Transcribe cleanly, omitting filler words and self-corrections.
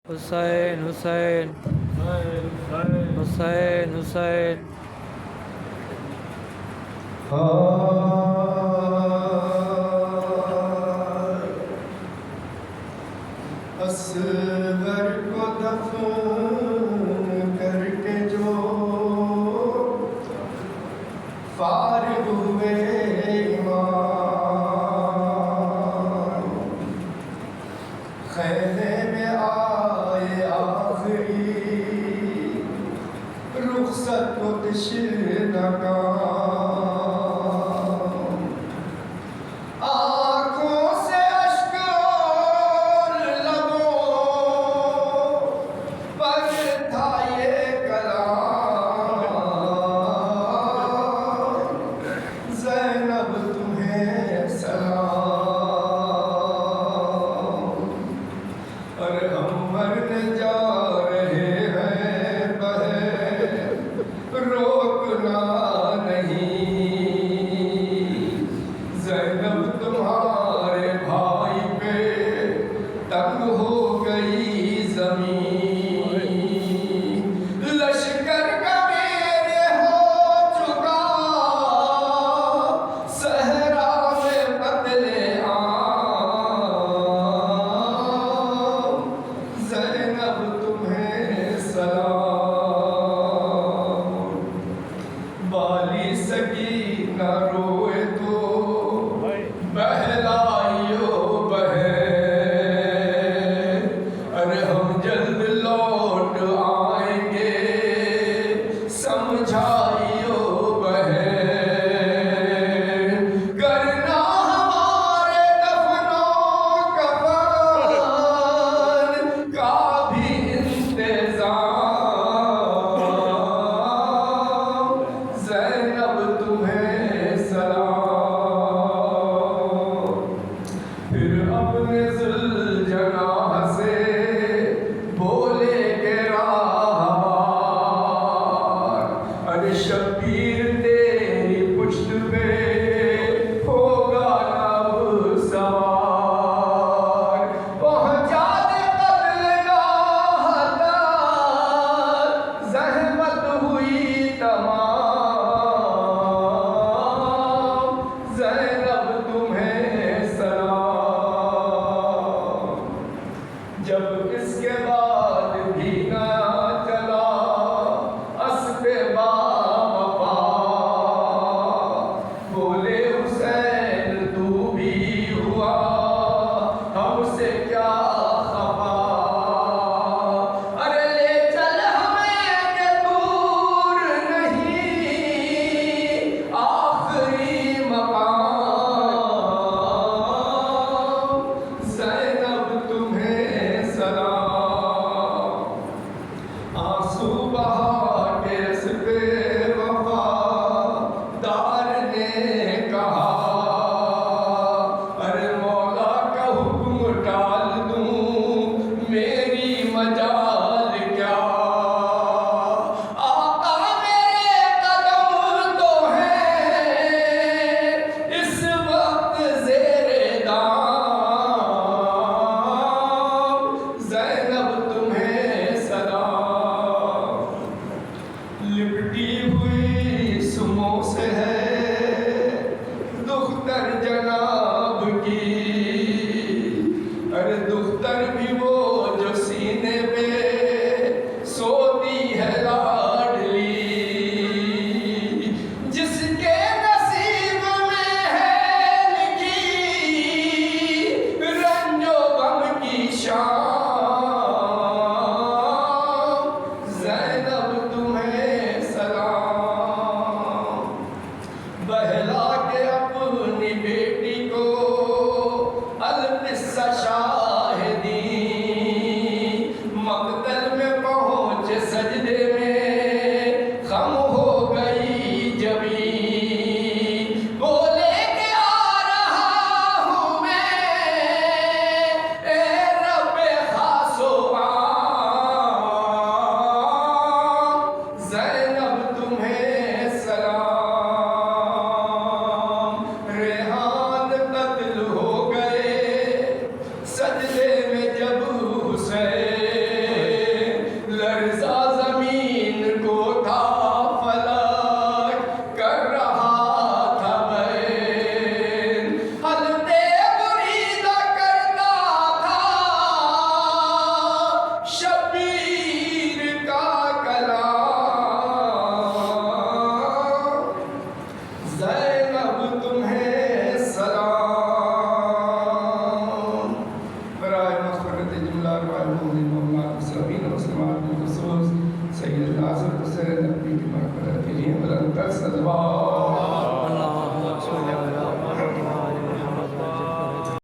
हुसैन हुसैन हुसैन हुसैन। असगर को दफन करके जो फारिग हुए इमाम, खैमे में आए आखिरी रुखसत को तशरीफ़ रोकना नहीं। ज़ैनब तुम्हारे भाई पे तंग हो गई ज़मीन, लश्कर का मेरे हो चुका सहरा में बदले आम। ज़ैनब तुम्हें सलाम। बाली सकीना रोए तो बहलाइयो बहन, अरे हम जल्द लौट आएंगे समझाइयो बहन। करना हमारे दफनों कफन का भी इंतजाम। ज़ैनब तुम्हें सलाम। फिर अपने ज़ुल्जनाह से बोले के राहवार, अरे शबीर तेरी पुश्त पे होगा अब सवार। पहुँचा दे बदलगाह तक, ज़हमत हुई तमाम। ज़ैनब तुम्हें सलाम। जब इसके बाद भी ना